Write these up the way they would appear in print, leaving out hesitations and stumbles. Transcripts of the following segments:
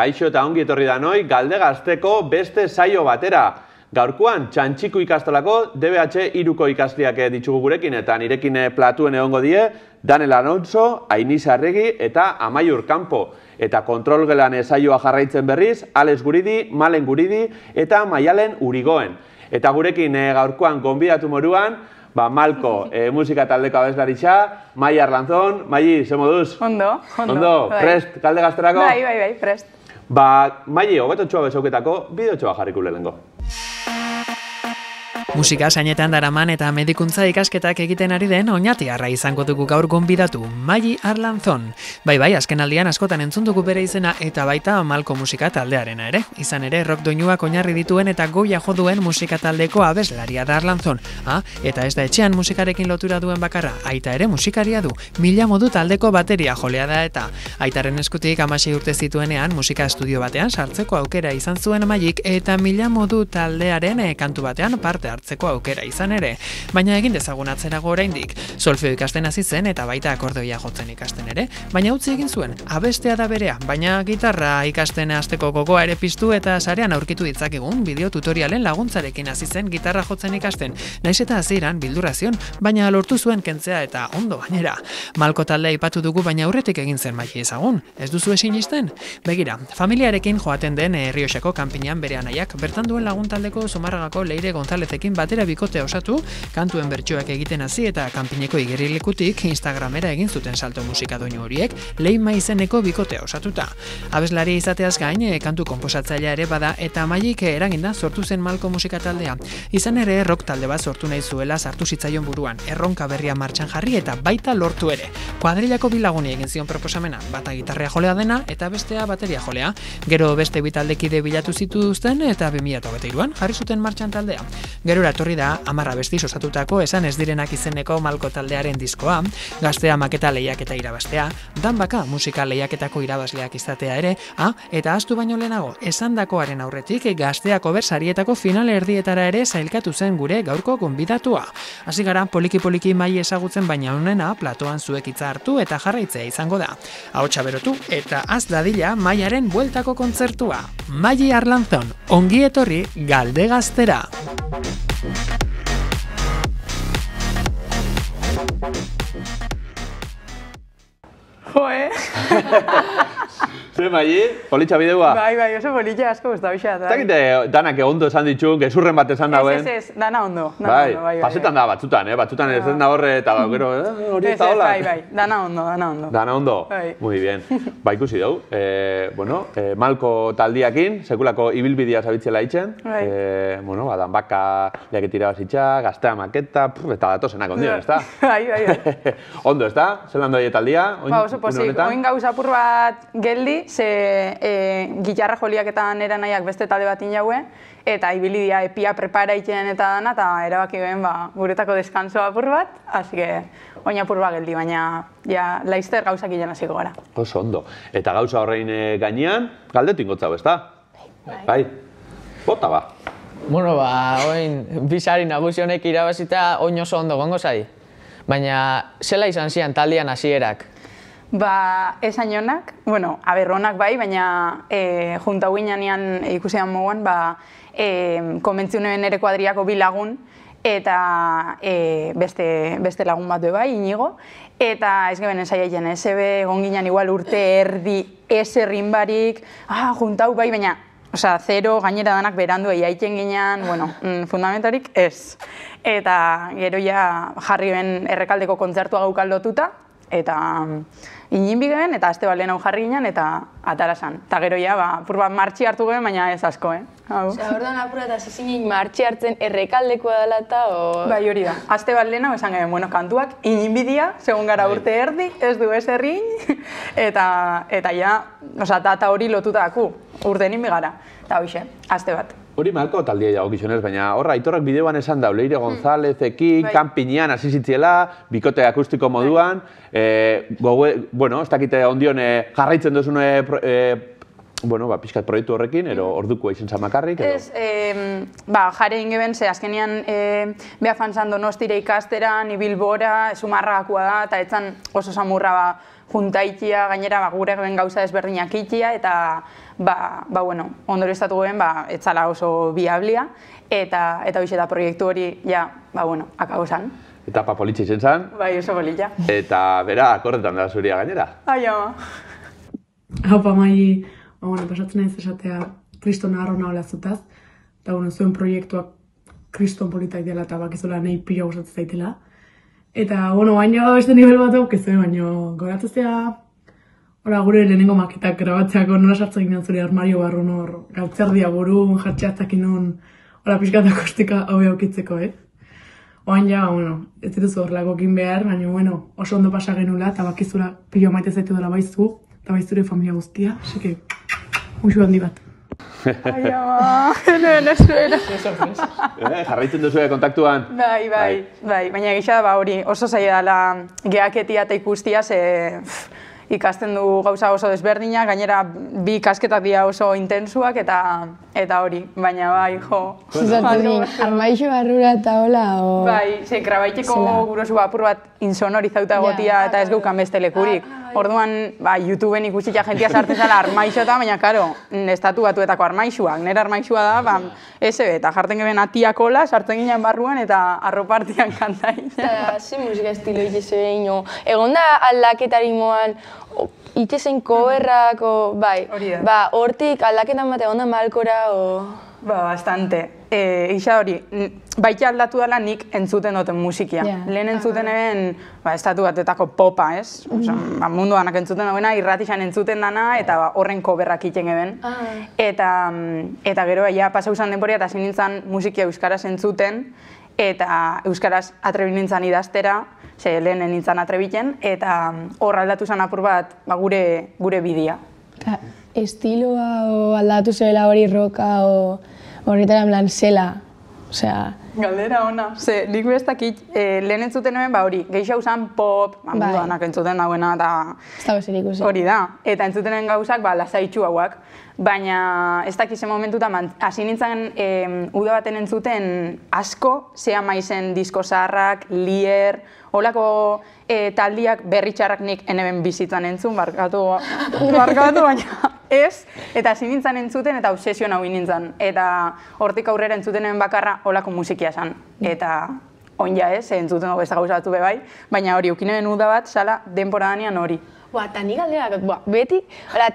Kaixo eta ongi etorri da noi, Galdegazteko beste saio batera. Gaurkoan, Txantxiku ikastolako DBH 3ko ikasleak ditugu gurekin eta nirekin platuen egongo die, Daniel Alonso, Ainisa Arregi eta Amaiur Campo. Eta kontrolgelan saioa jarraitzen berriz, Alex Guridi, Malen Guridi eta Maialen Urigoen. Eta gurekin gaurkoan gonbidatu moruan, Malko musika taldeko abeslaritza, Mai Arlanzon. Mai, ze moduz? Ondo. Ondo, prest, Galdegazterako? Bai, prest. Mai, hobetotxoa bezauketako, bideotxoa jarriko lehenengo. Musika sainetan daraman eta medikuntza ikasketak egiten ari den oñatiarra izango dugu gaur gonbidatu, Mai Arlanzon. Bai, azkenaldian askotan entzun dugu bere izena eta baita Malko musika taldearena ere. Izan ere, rock doinuak oinarri dituen eta goia jo duen musika taldeko abeslaria da Arlanzon. Eta ez da etxean musikarekin lotura duen bakarra, aita ere musikaria du. Mila modu taldeko bateria jolea da eta aitaren eskutik 16 urte zituenean musika estudio batean sartzeko aukera izan zuen Maik eta Mila modu taldearen kantu batean parte hartzeko aukera izan ere, baina egin dezagun atzerago oraindik. Solfeo ikasten hasi zen eta baita akordeoia jotzen ikasten ere, baina utzi egin zuen, abestea da berea, baina gitarra ikasten hasteko gogoa ere piztu eta sarean aurkitu ditzakegun bideo tutorialen laguntzarekin hasi zen gitarra jotzen ikasten. Naiz eta hasieran beldurra zion, baina lortu zuen kentzea eta ondo gainera. Malko taldea aipatu dugu, baina aurretik egin zen Mai ezagun. Ez duzu sinisten? Begira, familiarekin joaten den Errioxako kanpinean bere anaiak bertan duen lagun taldeko Zumarragako Leire Gonzalezekin batera bikote osatu, kantuen bertsoak egiten hasi eta kanpineko igerilekutik Instagramera egin zuten salto musika doinu horiek, Leima izeneko bikote osatuta. Abeslari izateaz gain, kantu konposatzailea ere bada eta Maik eraginda sortu zen Malko musika taldea. Izan ere, rock talde bat sortu nahi zuela sartu zitzaion buruan, erronka berria martxan jarri eta baita lortu ere. Kuadrilako bi laguni egin zion proposamena, bata gitarrea jolea dena eta bestea bateria jolea. Gero beste bi taldekide bilatu zituzten eta 2023an jarri zuten martxan taldea. Gero etorri da 10 abestiz osatutako esan ez direnak izeneko Malko taldearen diskoa, Gaztea maketa lehiaketa irabaztea, Danbaka musika lehiaketako irabazleak izatea ere, eta ahaztu baino lehenago, esandakoaren aurretik Gazteako bersarietako finale erdietara ere sailkatu zen gure gaurko gonbidatua. Hasi gara poliki Mai ezagutzen, baina honena platoan zuek hitza hartu eta jarraitzea izango da. Ahotsa berotu eta az dadila Maiaren bueltako kontzertua. Mai Arlanzon, ongi etorri Galdegaztera. Joe! Zer, Mai, politxa bideua? Bai, oso politxa asko guztau isa. Zakite danak ondo esan ditu, gezurren bat esan dauen? Ez, dana ondo. Bai, pasetan da batzutan, batzutan ez den da horre eta gero hori eta hola. Bai, dana ondo. Dana ondo? Muy bien. Ba, ikusi dugu. Malko taldiakin, sekulako ibilbidea zabitzela itzen. Danbaka lehiaketira bazitza, Gaztea maketa, eta datozenak ondion, ez da? Bai. Ondo, ez da? Zelan doi taldia? Ba, oso pozik. Oin gauz apur bat geldi, ze gitarra joliaketan era nahiak beste talde bat inaue, eta ibilidia epia prepara iten eta dana, eta erabaki gehen guretako deskanso apur bat, hasi que oin apur bat geldi, baina laizter gauzak hilen hasiko gara. Oso ondo. Eta gauza horrein gainean, galdetu ingotzau, ez da? Bai. Bota ba. Bueno, oin bizari nagusionek irabazita oin oso ondo gongo zai. Baina, zela izan zian taldean hasierak? Esan jonak, onak bai, baina junta guinean ikusean moguan, konbentziu nuen ere kuadriako bi lagun, eta beste lagun bat bai, Inigo, eta ez geben ensai egin, ebe gonginan igual urte erdi eserrin barik, juntau bai, baina zero gainera danak berandu eiaiten ginean, fundamentarik ez. Eta gero jarri ben errekaldeko kontzertua gaukaldotuta, eta inin bigeben, eta azte balen hau jarri ginen, eta atarasan. Eta gero purbat martxi hartu geben, baina ez asko, Orduan apura eta zizinik martxi hartzen errekaldekoa dela eta Bai, hori da. Azte balen hau esan geben, kantuak inin bidia, segun gara urte erdi, ez du ez errin, eta data hori lotuta daku, urte nin bigara. Eta hoxe, azte bat. Hori Malko taldia jago gizionez, baina horra, Aitorrak bideoan esan dau, Leire Gonzalezekin, kanpinean hasi zitziela, bikote akustiko moduan, ez dakite ondion jarraitzen duzune pixkat proiektu horrekin, ero orduko izan zamakarrik? Ez, jare ingeben, ze azkenean beha fanzan Donostire ikasteran, Ibilbora, Zumarragakoa da, eta etzan oso samurra juntaitia, gainera gure gauza ezberdinak itia, eta bueno, ondorioztatu guen, etzala oso biablia, eta hoxe da proiektu hori, bueno, akabo zan. Eta papolitxe izen zan. Bai, oso polilla. Eta bera, akordetan da zuria gainera. Ai, ama. Haupa mai, pasatzen naiz esatea kriston arrona hola zutaz, eta zuen proiektuak kriston politak dela eta bakizula nahi pila gustatzen zaitela. Eta, baina beste nivel bat aukezue, baina goratzea gure lehenengo maketak grabatzeako nola sartzen ginen zure armario barrun hor, galtzerdia burun, jartxeatzak inon, pixkat akustika hobe aukitzeko, Oain ez dituzu horrelako egin behar, baina, oso ondo pasa genula, eta bakizura pilo maite zaitu dela baizu, eta baizure familia guztia, así musu handi bat. Ai, ama, nezuera. Jarraitzen duzue kontaktuan? Bai, baina egia da hori oso zaila dela geaketia eta ikustia, ikasten du gauza oso desberdinak, gainera bi ikasketak dira oso intensuak eta hori, baina bai, jo. Zuzatuzin, armaixo barrura eta hola, o... Bai, grabaiteko gurosu apur bat insonorizauta egotia eta ez geukan beste lekurik. Orduan, YouTubeen ikusitza jentia sartzen zela armaixota, baina, karo, estatu batuetako armaixuak. Nire armaixua da, eta jartzen geben atiakola, sartzen ginen barruan eta arropartian kantain. Eta, ze musika estilo itezu egin, egon da aldaketari moan, itezen coverrak, bai, hortik aldaketan bat egon da malkora, Bastante. Isa hori, baita aldatu dela nik entzuten duten musikia. Lehen entzuten eben, estatu batuetako popa, ez? Mundu danak entzuten dagoena, irratixan entzuten dana, eta horren coverrak iten eben. Eta gero, pasa usan denporia, eta zin nintzen musikia euskaraz entzuten, eta euskaraz atrebi nintzen idaztera, lehen nintzen atrebiten, eta hor aldatu zen apur bat gure bidea. Estiloa aldatu zela hori roka, horretara en plan zela, osea... Galdera ona, nik bestakit lehen entzuten nuen hori, gehiago zan pop, mundu danak entzuten dagoena eta... Ez dago zer ikusi. Hori da, eta entzuten nuen gauzak lasaitxu hauak, baina ez dakizen momentutan, hasi nintzen uda baten entzuten asko, zea maizen disko zaharrak, lier, holako taldiak berritxarrak nik eneben bizitzan entzun, barkatu, baina ez, eta hasi nintzen entzuten eta obsesio nahi nintzen, eta hortik aurrera entzutenen bakarra holako musikia zen, eta onja ez, entzuten dugu ez da gauza batu bebai, baina hori, ukinen uda bat, sala, denpora danean hori. Eta nik alderak, beti,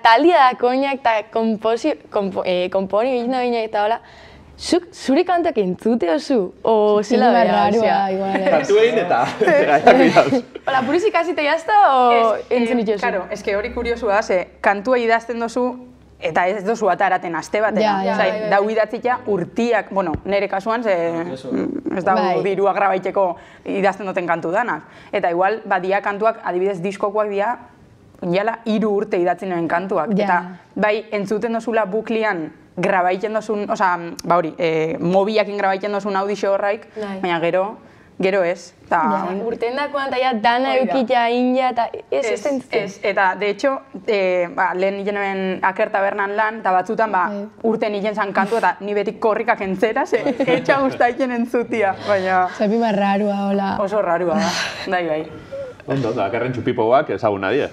taldia da koinak eta komponi egin da binak eta hola, zure kantak entzute osu, o zela behar, Kantu egin eta gaitak bidauz. Hola, puriz ikasita jazta, o entzun itosu? Karo, eske hori kuriosu da, kantua idazten dozu, eta ez dozu bat araten aste batera. Dau idatzita urtiak, nire kasuan, ez dago dirua grabaiteko idazten duten kantu danak. Eta igual, badia kantuak, adibidez diskokoak dira, jala 3 urte idatzen nuen kantuak. Eta bai, entzuten dozula buklian, grabaiten dozun, mobiakin grabaiten dozun audizio horraik, baina gero ez. Urten dakoan eta dana eukita inja eta ez entzuten. Eta, de hecho, lehen nien nuen akerta bernan lan, eta batzutan urten nien zan kantu eta ni betik korrikak entzera, etxa guztaiken entzutia. Zapi mar rarua, hola. Oso rarua da, bai. Ondo, akarren txupipoak ezaguna die.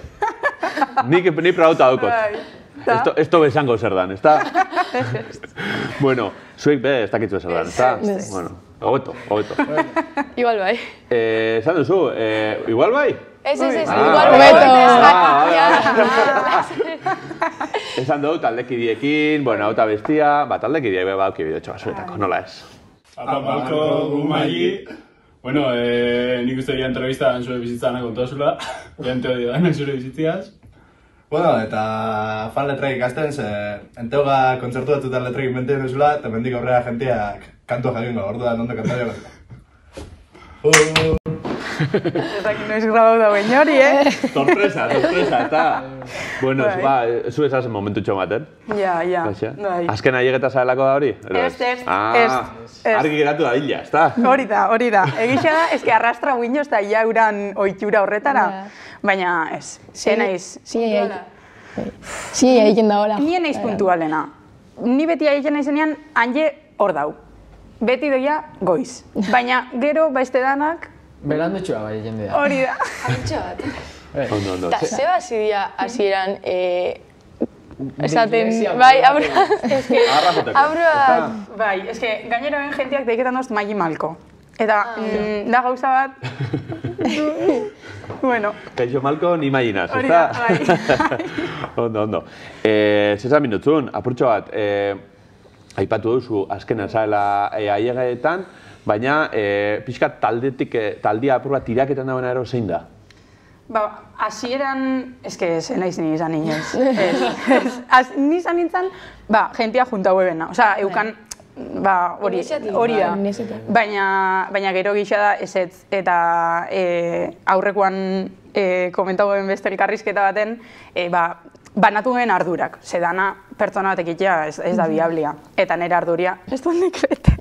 Ni prauta daukot. Esto besango zer dan, ezta? Bueno, zuek be ez dakitzu zer dan, ezta? Bueno, hobeto. Igual bai. Esan duzu, igual bai? Ez, igual Esan dugu taldekidiekin, auta bestia, taldekidiek be bauki bidotxo basuetako, nola ez? Apalko gumai. Bueno, nik uste dira entrevistan zure bizitzana kontozula, jente hori da, zure bizitziaz. Bueno, eta fan letrak ikasten, enteoga kontzertu batzutan letrak inventean duzula, eta mendik aurrera jenteak kantua jakingo, orduan ondo kantario bat. Ezak noiz grabau da bain hori, Sorpresa, eta... Bueno, zu esazen momentu txomaten. Ja. Azken aiegeta zahelako da hori? Ez. Argi geratu da dila, ezta? Hori da. Egisa da, eski arrastra guinio ez da iauran oitxura horretara. Baina ez, naiz. Zine egiten da hola. Nien naiz puntualena. Ni beti egiten naizenean, hanje hor dau. Beti doia goiz. Baina gero baizte danak... Berandutxua bai egiten dira. Hori da. Antxo bat. Ondo. Eta zeba zidia hasieran esaten, bai, abrua. Agarra Bai, eske, gainera ben jenteak deiketan dozt Maggi Malko. Eta, da gauza bat... Bueno. Kaixo Malko, ni imaginaz, Hori da, bai. Ondo. Zesan minutzun, apurtxo bat, aipatu duzu azkena zaela aiegaetan, baina pixkat taldia apur bat tiraketan dagoena ero zein da? Ba, hasieran, eske, ez naiz ni izan inoiz. Ni izan nintzen, jentia junta huebena. Osea, eukan, hori da. Baina gero gisa da ezetz, eta aurrekoan komentau ben beste elkarrizketa baten, banatu gen ardurak. Sedana pertsona batek itea ez da biablia. Eta nire arduria, ez dut nik bete.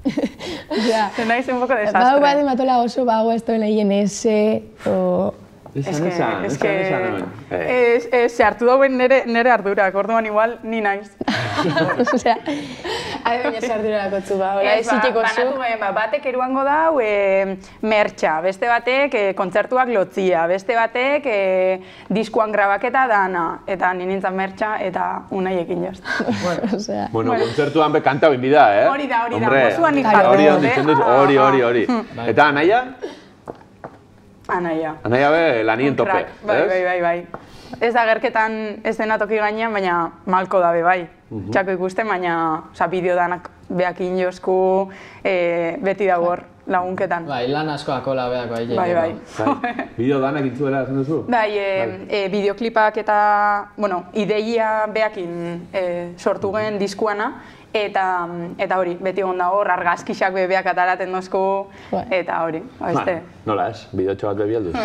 Naiz un poco desastre. Bau bat ematola oso bago ez duen egin ese, o... Se hartu dauen nire ardurak, orduan igual ni naiz. Osea, baina ze ardurarako zu, ez ziteko zu. Batek eruango dau mertxa, beste batek kontzertuak lotzia, beste batek diskuan grabaketa dana, eta nintzen mertxa eta unaiekin joz. Bueno, kontzertuan be kanta bin bida, eh? Hori da, gozuan nik jartu. Hori. Eta Anaia? Anaia. Anaia be lanien tope, ez? Bai. Ez da gerketan ez dena toki gainean, baina malko dabe bai. Txako ikusten, baina bideo danak behakin jozku beti dago hor lagunketan. Bai, lan asko akola behako aile. Bai. Bideo danak intzuela zen duzu? Bai, bideoklipak eta, ideia behakin sortu gen diskuana, eta hori, beti gonda hor, argazkixak bebeak ataraten dozku, eta hori, baizte. Nola ez, bideotxo bat bebi alduzu.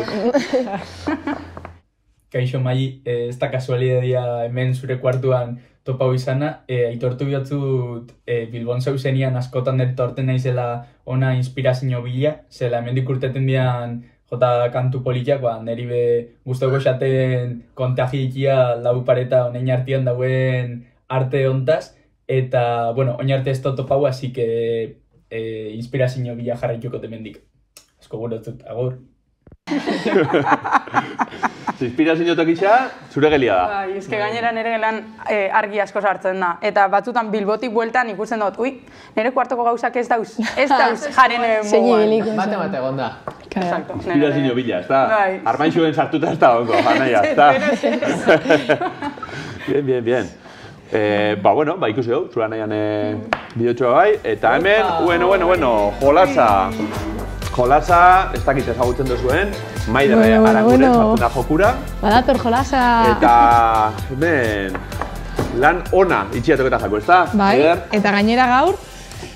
Kaixo Mai, ez da kasualidadia hemen zure kuartuan topau izana, aitortu bihotzut Bilbon zauzenian askotan dertorten naizela ona inspirazio bila, zela hemendik urteten dian jota kantu politiak, neri be guztoko esaten kontagikia lau pareta honein artean dauen arte hontaz, eta, oin arte ez topau, así que inspirazio bila jarraituko temendik. Asko gurotzut, agur. Inspirazio tokitza, zure gelia da. Bai, eske gainera nire gelan argi asko sartzen da. Eta batzutan Bilbotik bueltan ikusten dut, nire kuartoko gauzak ez dauz jaren moguan. Bate egon da. Inspirazio bila, ez da? Armaixuen sartuta ez da ongo, Anaia, ez da? Bien. Ikusi hau, zure Anaian bideotxoa bai, eta hemen, jolasa, ez dakit ezagutzen duzuen, Maiderre Aranguren sartu da jokura. Badator jolasa. Eta hemen lan ona itxiatok eta jako, ez da? Bai, eta gainera gaur,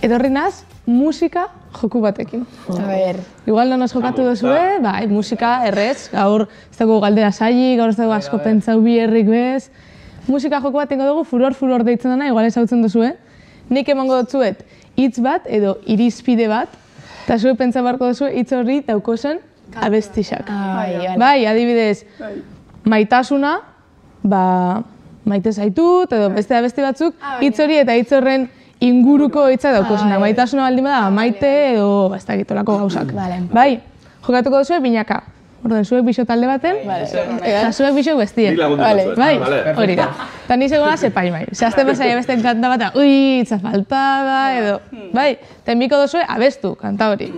etorri naz, musika joku batekin. A ber. Igual non jokatu duzue, bai, musika errez, gaur ez dago galdera saili, gaur ez dago asko pentsau bi herrik bez. Musika joku bat tengo dugu, furor deitzen dena, igual ezagutzen duzue. Nik emango dutzuet hitz bat edo irizpide bat, eta zue pentsa barko duzu hitz horri daukozen abestixak. Bai, adibidez, maitasuna, maite zaitut, edo beste abesti batzuk, hitz hori eta hitz horren inguruko hitza daukozenak. Maitasuna baldin bada, maite edo ez dakitolako gauzak. Bai, jokatuko duzu binaka. Orduan, zuek bixo talde baten, eta zuek bixo bestie. Bai, hori da. Eta niz egona zepaimai. Zehazten pasaia beste kanta bat, itza faltada, edo... Bai, eta enbiko duzue abestu kanta hori.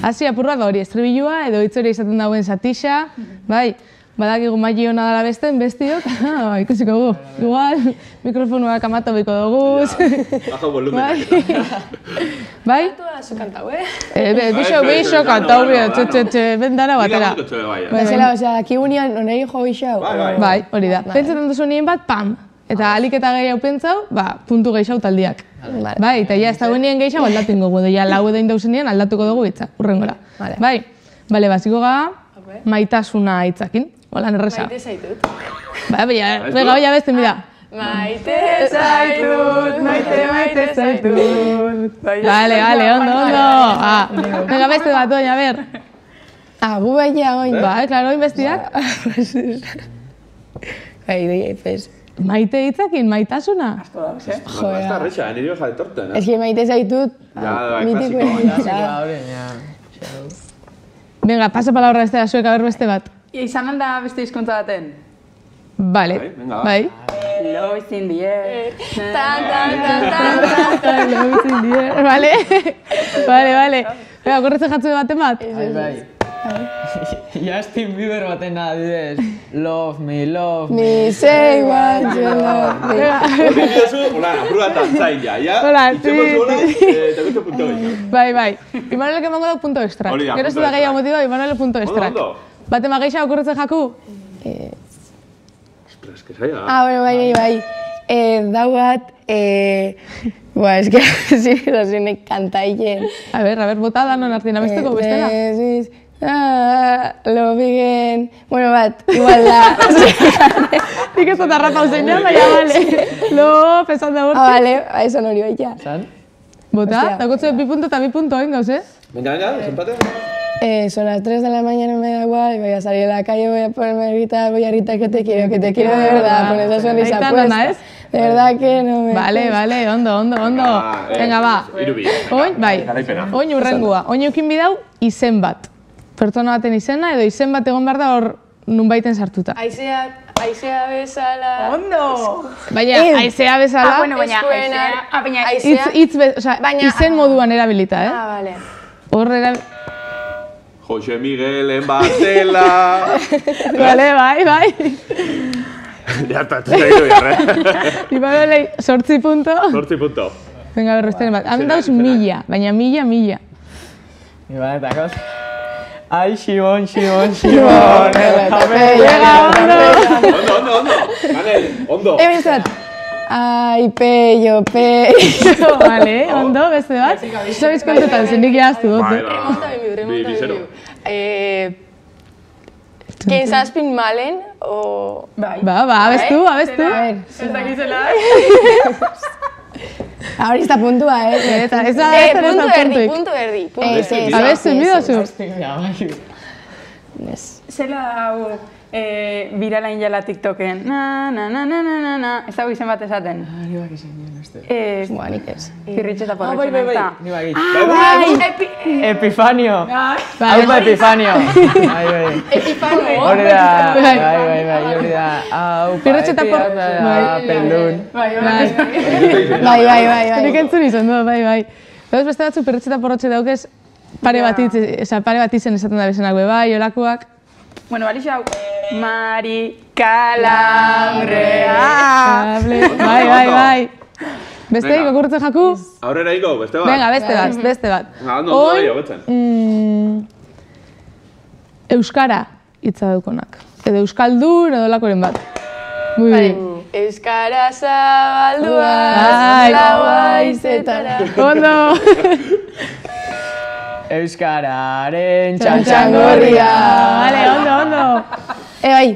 Hasi apur bat hori estribilua, edo hitz hori izaten dagoen satixa, bai, badakigu maili hona dala besten, bestiok, ikusiko gu. Igual, mikrofonua kamatu biko dugu. Bajo volumen. Bai? Zu kantau, Bixo kantau, bendara batera. Bezala, dakigunian onegi jo bixau. Bai, hori da. Pentsatzen duzu nien bat, pam! Eta aliketa gehiago pentsau, puntu gehiago taldiak. Bai, eta ja ez dagoen nien gehiago aldatu ingo gu, ja lau edo indauzen nien aldatuko dugu hitza, urrengora. Bai, bale, baziko ga, maitasuna hitzakin. Holan erresa. Maite zaitut. Bega, besten bida. Maite zaitut, maite zaitut. Bale, ondo. Bega, beste bat, oin, a ber. Gu baina, oin. Bai, klaro, oin bestiak. Maite hitzakin, maitasuna. Ez da erresa, nire hoja etorten. Ez que maite zaitut, mitiko. Venga, pasa palabra beste da zuek, a ber beste bat. Izan alda beste hizkuntza baten? Vale, bai. Love is in the air. Love is in the air. Vale. Bega, korretzen jatzu baten bat? Bai. Justin Bieber baten adibidez. Love me, say what you love me. Hori diozu, hola, apurua tantzain ja. Hola, Itxemos hola, eta beste punto gehiago. Bai. Imanolek emango dau punto extra. Hori da, Gero ez punto da gehiago extra. motiba, Imanolek punto extra. Ondo. Baten mageixa okurretzen jaku? Ostras, que saia. Bai. Dau bat, es que zinek kantaien. A ver, bota da non artien abesteko bestela. Lo bigen... Bueno, bat, igual da. Nik ez dut arrapa useina, baina, vale. Lo, pesan da borti. Vale, esan hori baita. Bota, dakotzu 2 punto eta 2 punto, gauz, Venga, desempate. Son las 3 de la mañana, me da igual, voy a salir a la calle, voy a ponerme a gritar, voy a gritar que te quiero de verdad, con esa sonrisa puesta. De verdad que no me... Vale, ondo. Venga, ba. Oin, bai. Oin urrengua. Oin eukin bidau, izen bat. Pertsona baten izena, edo izen bat egon behar da hor nunbaiten sartuta. Aizea bezala... Ondo! Baina, aizea bezala... baina izen moduan erabilita, Vale. Hor Jose Miguel en Bartela. Vale, bai. Ya está, ez da hiru jarra. Imanolei, 8 punto. 8 punto. Venga, berrezten bat. Hemen dauz 1000, baina 1000. Iban eta koz. Ai, Ximon. Ondo. Manel, ondo. Ebizat. Ai, peio. Vale, ondo, beste bat. Zoiz kontetan, zenik jaztu dut. Bizero. Kein zazpin malen, o... Abestu. Ez dakizela. Hori ez da puntua, Eta ez da puntu erdi. Abestu, midozu. Zela hau viralain jala TikToken. Na. Ez dago izen bat esaten. Nibak izan nien, este. Nik ez. Pirritxeta Bai. porretxena. Bai. Epifanio. Hau da Epifanio. Bai. Epifanio. Hori da. Hori da. Hau Pirritxeta pelun. Bai. Nik entzun izan du, bai. Gauz beste batzu pirritxeta porrotxe daukez pare bat izen esaten da bezenak bai, olakoak. Bueno, balixo hau. Mari Kalambrea. Bai. Besteik okurtzen jaku? Aurrera iko, beste bat. Venga, beste bat. Ondo, hobetzen. Euskara hitza daukonak. Edo euskaldun edo lakoren bat. Muy bien. Euskara zabalduaz, lauaizetara. Ondo. Euskararen txantxangorria. Vale, ondo. Bai,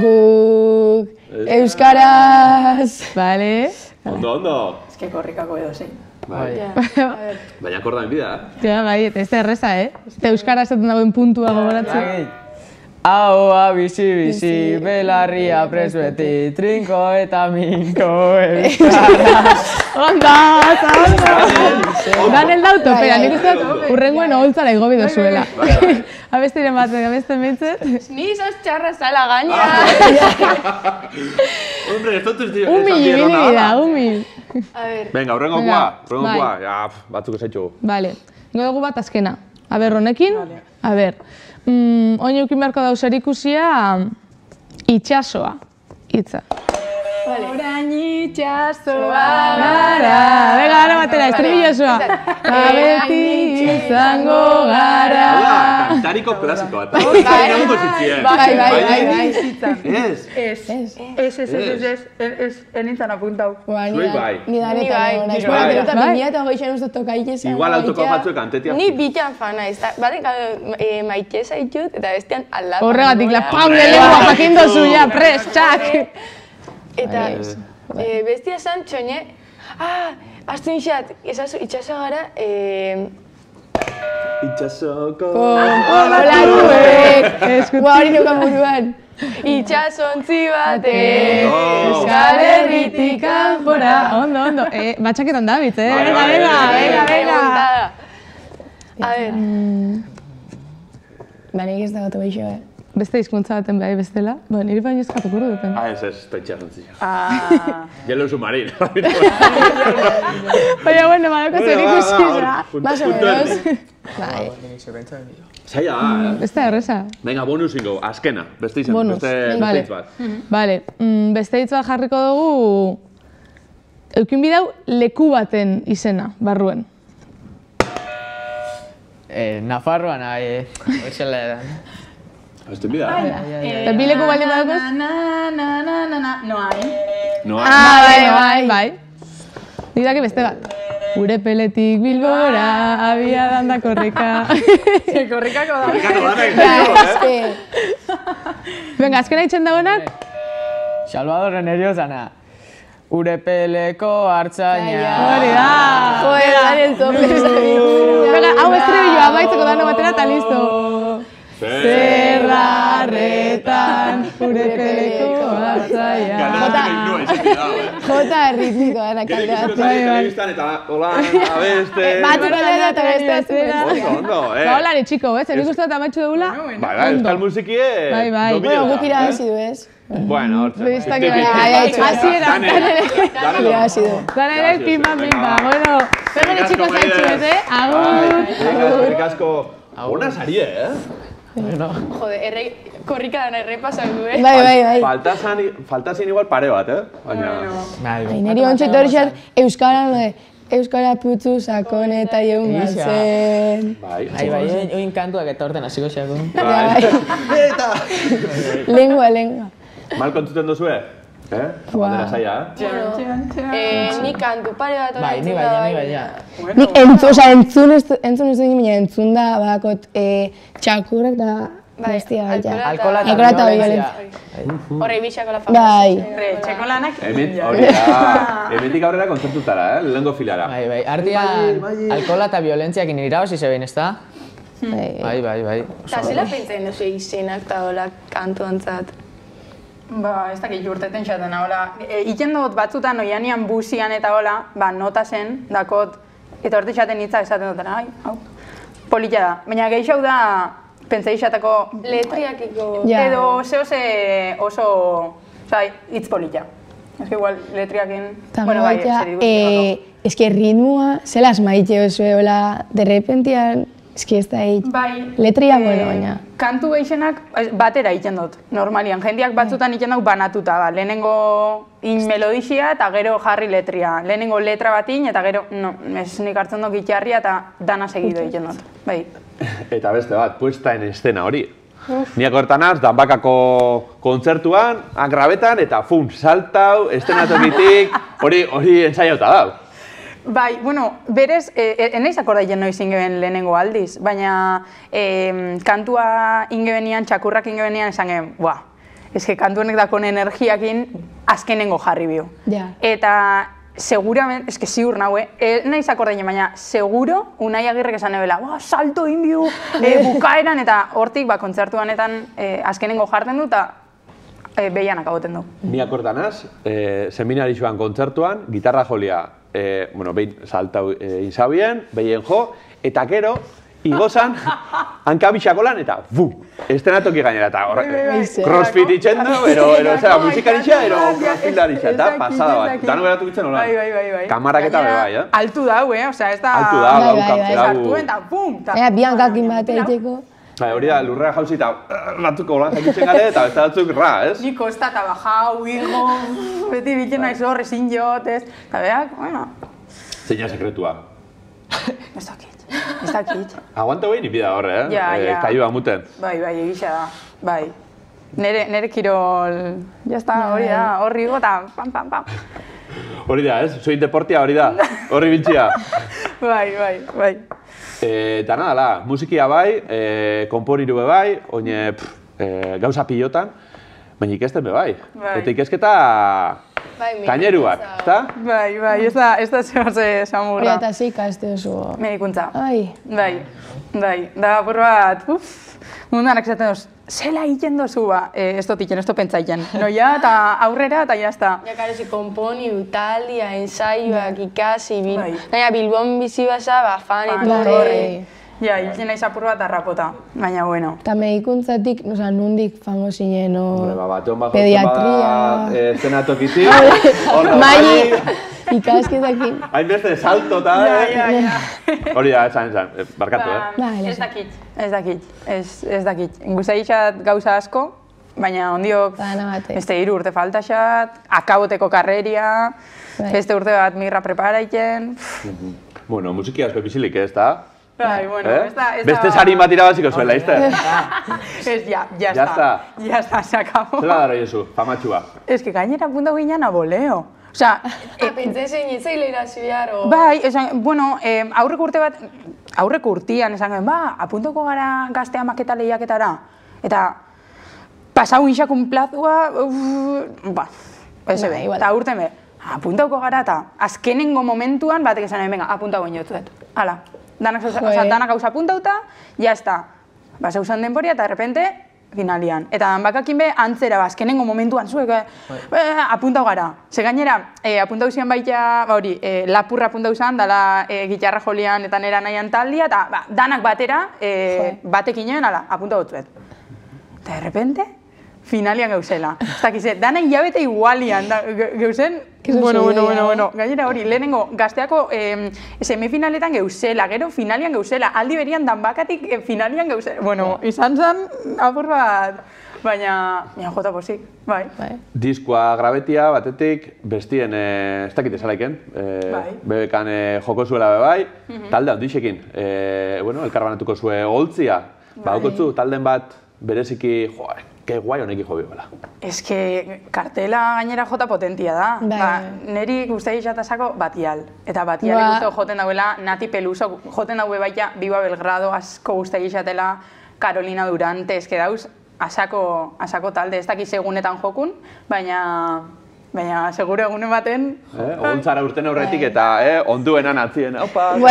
guk euskaraz. Vale. Ondo. Ez que korrikako edo zein. Baina akordan bida. Ja, bai, eta ez da erreza, Eta euskara esaten dagoen puntua gogoratzen. Ahoa bizi, belarria presbeti, trinko eta minko euskaraz. Onda. Danel dau topera, nik uste dut urrengoen oholtzara igo bidozuela. Abestiren bat, abesten bintzet. Ni izaz txarra zala gaina. Hombre, esto tus tíos. Humil. Venga, urrengokoa. Ja, batzuk esaitugu. Vale, dugu bat azkena. A ber, honekin. A ber. Oin eukin beharko dauz erikusia itxasoa. Itza. Orain itxasoa gara. Venga, gara batera, estribillosoa. Beti izango gara. Kantariko klasiko bat. Egongo zitzien. Bai. Ez nintzen apuntau. Zuei bai. Ni danetan egon. Eta 2008 uste toka itxesa. Igual autoko batzuek antetia. Ni bitan fana ez da. Batek maite zaitut eta bestean aldatu. Horregatik, la pau de lengua jakin dozu ya, pres, txak. Eta bestia zan txone, aztu inxat, ezazu itxaso gara, Itxasoko... Olatuek! Hori neukan buruan. Itxasontzi batek, Euskal Herritik kanpora. Ondo. Batxaketan David, Venga. A ver. Ba, nik ez da gatu behixo, beste hizkuntza baten behar bestela. Niri baino eskatuko duten. Ez, toitxean zio. Hielo submarin. Baina, bueno, badako zer ikusisa. Más o menos. Bai. Zaila da, Beste erreza. Venga, bonus ingo, azkena. Beste izan, Bonus. beste hitz bat. Bale, beste hitz bat jarriko dugu eukin bidau leku baten izena, barruen. Nafarroan, hoxela edan. Azten bida. Eta bi leku baldin badakoz? Bai. Nik daki beste bat. Gure peletik Bilbora, abia danda korrika. Korrikako da. Venga, azkena itxen dagoenak? Salvadorren eriozana. Urepeleko hartzaina. Hori da. Joder, daren tope. Venga, hau estrebilloa baitzeko dano batera eta listo. Zerrarretan, urepeleko hartzaia. Jota ritmiko dara kaldeatu. Telebistan eta hola, abeste. Batuko dara eta beste. Ondo, Ba, holari, txiko, nik uste dut amatxu dugula. Bai, euskal musikie. Bai. Bueno, guk irabazi du, ez? Bueno, hortzen. Dana ere, pimpa. Bueno, pegone txiko zaitxuet, Agur. Asko. Ona sarie, Jode, korrika dana errepasak du, Bai. Faltazin igual pare bat, Baina... Neri ontsu etorri Euskara putzu sakon eta jeun galtzen. Bai, oin kantuak eta orten hasiko xako. Lengua. Mal kontzuten duzue? Bandera saia, Nik kantu pare bat Bai, ni baina. Nik entzun ez dut baina entzun da bakot txakurrak da bestia baita. Alkola eta violentzia. Horre ibixako la famosea. Bai. Txeko lanak. Hemendik aurrera kontzertutara, lehengo filara. Bai. Artian, alkola eta violentziakin irabazi zebein, ez da? Bai. Eta zela pentsatzen duzu izenak eta hola kantu ontzat? Ba, ez dakit urteten xaten, hola. Iken dut batzutan oianian busian eta hola, nota zen, dakot, eta orte xaten hitza esaten duten, hau, polita da. Baina gehiago da, pentsai xateko... Letriakiko... Edo zehose oso, hitz polita. Ez que igual letriakin... Bueno, bai, ez que ritmoa, zelas maite oso, hola, derrepentian... Ez que ez da hitz. Bai. Letria, bueno, baina. Kantu gehienak batera egiten dut, normalian. Jendeak batzutan egiten dut banatuta, lehenengo melodixia eta gero jarri letria. Lehenengo letra batin eta gero, ez nik hartzen dut gitarria eta dana segido egiten dut. Bai. Eta beste bat, puesta en escena hori. Niak hortanaz, danbakako kontzertuan, agrabetan eta saltau, estenatokitik, hori ensaiauta dau. Bai, bueno, berez, enaiz akordaiten noiz ingeben lehenengo aldiz, baina kantua ingebenian, txakurrak ingebenian esan geben, ez que kantu honek dakon energiakin azkenengo jarri biu. Eta seguramente, ez que ziur naue, enaiz akordaiten, baina seguro Unai Agirrek esan ebela, salto inbiu, bukaeran, eta hortik kontzertuanetan azkenengo jarten du eta behianak agoten du. Ni akordanaz, seminarixoan kontzertuan, gitarra jolia, behin saltau inzabien, behien jo, eta gero, igozan, hankabixako lan, eta estenatoki gainera, eta crossfit itxen du, musikaritxa, crossfit eta pasada bat. Dano geratu gitzen hola? Bai. Kamarak eta bebai, Altu dau, osea, ez da... Altu dau, Sartuen, eta bum! Biankakin bat egiteko. Hori da, lurrera jauzi eta batzuk holan jakitzen gare, eta beste batzuk ez? Ni kosta eta bajau, higo, beti biken naiz horre zin jot, ez? Eta beak, bueno... Zeina sekretua. Ez dakit. Aguanta behin ipida horre, Kaiua muten. Bai, egisa da, bai. Nere kirol... Jazta, hori da, horri higo eta pam. Hori da, ez? Zoin deportia hori da, horri biltxia. Bai. Eta nadala, musikia bai, konporiru bai, oine gauza pilotan, baina ikesten bai. Eta ikesketa kaineruak, ezta? Bai, ez da zehorze samurra. Hori eta zik azte oso. Medikuntza. Bai. Da, por bat, mundanak esaten duz, zela egiten dozu ba, ez dut iken, ez dut pentsaiten. Noia, eta aurrera, eta jazta. Ja, karezi, konponi, utaldia, ensaioak, ikasi, Bilbon bizi basa, fan etorri. Ja, hiltzen naiz apur bat arrapota, baina bueno. Eta medikuntzatik, nundik fango zinen, pediatria... Zenatokitik, Mali, ikasketekin. Hain beste salto eta... Hori da, esan, barkatu, Ez dakit. Guztaitxat gauza asko, baina ondiok beste 3 urte faltaxat, akaboteko karreria, beste urte bat migra preparaiten... Bueno, musiki asko bizilik ez da? Bai, bueno, beste sari bat irabaziko zuela, izte? Ez, ya está, se acabó. Zela dara Jesu, famatxua? Ez que gainera punta guinan aboleo. Osea... Pentsezen itzaile irazibiar, o... Bai, bueno, aurreko urtian esan guen, apuntoko gara gaztea maketa lehiaketara. Eta pasau inxakun plazua, eta urten be, apuntauko gara eta azkenengo momentuan batek esan venga, apuntau inotzuet. Hala, danak gauza apuntauta, jazta. Zeusan denboria eta de repente, finalian. Eta bakakin be, antzera, azkenengo momentuan zuek, apuntau gara. Ze gainera, apuntau zian baita, lapurra apuntau zan, dala gitarra jolian eta nera nahian taldia, eta danak batera, batekinen, hala, apuntau gotzuet. Eta de repente, finalian gauzela. Ez dakize, dana hilabete igualian gauzen, bueno, gainera hori, lehenengo gazteako semifinaletan gauzela, gero finalian gauzela, aldi berian danbakatik finalian gauzela. Bueno, izan zen, apur bat, baina jota posik, bai. Diskoa grabetia batetik, bestien, ez dakit esalaiken, bebekan joko zuela bai, talde handixekin, elkarbanatuko zue holtzia, baukotzu talden bat bereziki, que guai honekin jo biola. Ez que kartela gainera jota potentia da. Neri guztai izatazako Batial. Eta Batial guztau joten dauela Nati Peluso, joten daue baita Viva Belgrado asko guztai izatela, Carolina Durante, ez que dauz asako talde, ez dakiz egunetan jokun, baina seguro egunen baten... Ontzara urten aurretik eta onduenan atzien.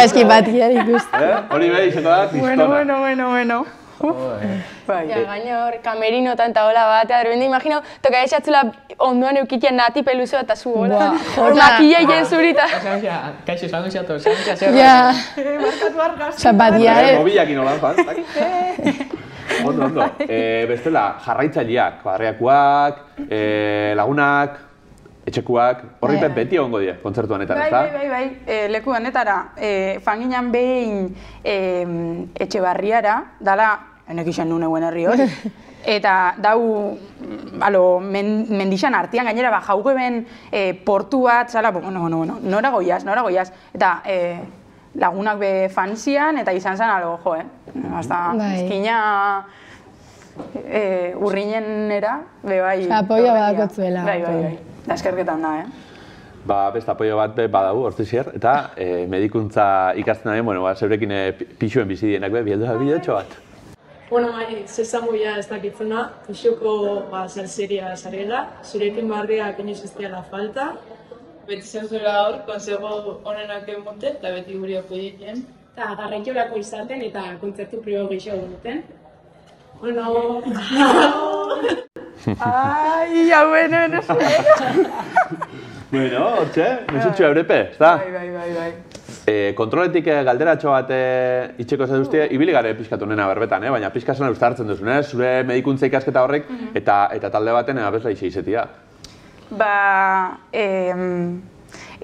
Ez que Batial ikusten. Hori beha izango da, kristona. Bueno. Gaina hor, kamerinotan eta hola bat, adrebende imagino, toka esatzula onduan eukitian Nati Peluso eta zu hola. Hor makilla jen zurita. Kaixo, zango izatu, zango izatu. Barkatu. Osa, Batial. Mobilakin holan, fan. Ondo. Bestela, jarraitzaileak, barriakuak, lagunak, etxekuak, horri beti egongo die, kontzertuan eta, ezta? Bai, leku honetara, fanginan behin Etxebarriara, dala, enek izan nune guen herri hori, eta dau, mendixan artian gainera, jauge ben portu bat, zala, nora goiaz, eta lagunak be fanzian, eta izan zen, hasta, eskina urrinenera, bai. Apoio badakotzuela. Bai. Da eskerketan da, Beste apoio bat badago, hortzizier, eta medikuntza ikasten da, zeurekin pixuen bizidienak bieldu da bidetxo bat. Bueno, zezango ja ez dakitzuna, pixoko salseria zarela, zurekin barriak inoiz ez diala falta. Beti zeuzuela hor, konsego honenak emoten, eta beti guri apoietzen. Eta garraitiorako izaten eta kontzertu pribau gehiago duten. Bueno... Ai, ya bueno. Bueno, hortxe, mesutxo eurepe, ez da? Bai. Kontroletik galderatxo bat itxeko ez duztie, ibili gare pixkatu nena berbetan, baina pixkazena uste hartzen duzun, zure medikuntza ikasketa horrek eta talde baten abesla izetia.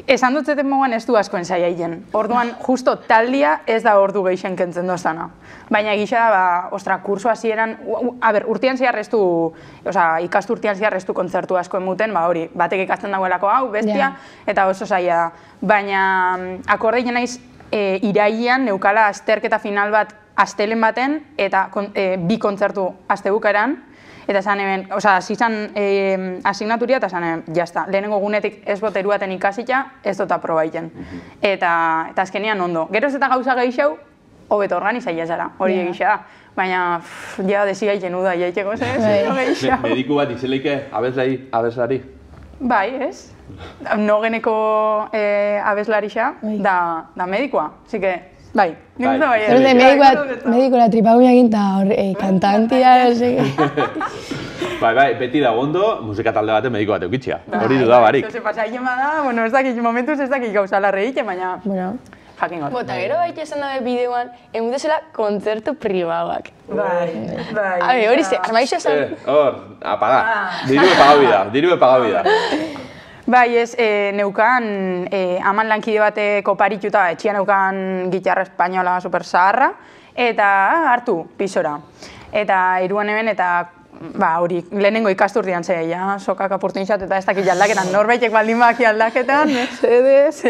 Esan dutzeten moguan ez du asko ensaia hien. Orduan, justo taldia ez da ordu gehixen kentzen doztana. Baina egisa da, kurso hasieran, urtean ziarreztu, ikastu urtean ziarreztu kontzertu asko emuten, hori, batek ikasten dagoelako hau, bestia, eta oso zaila da. Baina, akorde egin naiz, irailean neukala azterketa final bat astelen baten, eta bi kontzertu astebukaeran, eta esan hemen, zizan asignaturia, eta esan hemen, jazta, lehenengo gunetik ez boteru baten ikasita, ez dut aproba egiten. Eta azkenean ondo. Geroz eta gauza gehiago, hobeto organizaia zara, hori egisa da. Baina, ja, desi gaiten uda, jaiteko, gehiago. Mediku bat izeleike abeslari? Bai, ez. Nogeneko abeslarixa da medikua, así que... Bai, nik bai. Medikola tripaguina egin eta kantantia, Bai, beti da ondo musika talde baten mediko bat eukitxea. Hori du da barik. Zose pasa egin bada, momentuz ez dakik gauza larre egiten, baina... jakingo. Bota, gero baita esan dabe bideoan, emutezela kontzertu pribauak. Bai. Hori ze, armaizu esan... Hor, apaga. Diru epagau bida. Bai, ez, neukan aman lankide bateko parituta, etxia neukan gitarra espainola super zaharra, eta hartu, pisora. Eta iruan hemen, eta hori, lehenengo ikasturtian ze, ja, sokak apurtu nintzat, eta ez dakit aldaketan, norbaitek baldin baki aldaketan, mesedez,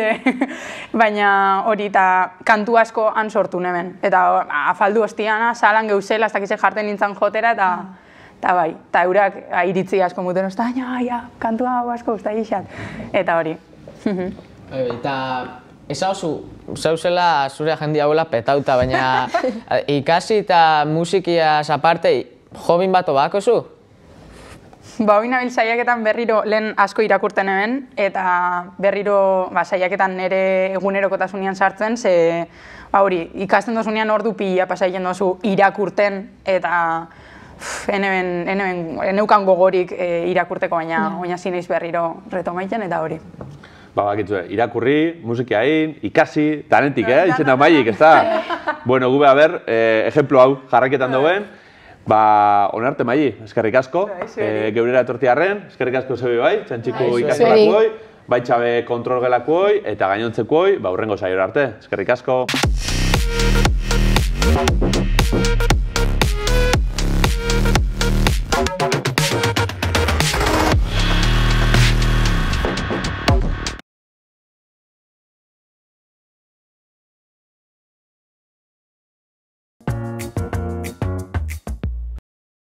baina hori, eta kantu asko han sortu hemen. Eta afaldu hostiana, salan geuzela, ez dakitze jarten nintzen jotera, eta bai, eta eurak iritzi asko muten, ez da, ja, kantu hau asko usta gixat. Eta hori. Eta zauzela zure jendia hauela petauta, baina ikasi eta musikiaz aparte, jobin bat obako zu? Ba, hori nabil saiaketan berriro lehen asko irakurten hemen, eta berriro saiaketan nire egunerokotasunean sartzen, ze hori, ikasten dozunean ordu pila pasaiten dozu irakurten, eta eneukan gogorik irakurteko, baina zineiz berriro retomaiten, eta hori. Bakitzue, irakurri, musika egin, ikasi, talentik, izena mailik, ez da? Bueno, gube, haber, ejemplo hau jarraketan dauen, onarte maili, eskerrik asko, geurera etortiarren, eskerrik asko zebi bai, txantxiku ikastolakuoi, baitxabe kontrol gelakuoi, eta gainontzekuoi, urrengo saiora arte, eskerrik asko.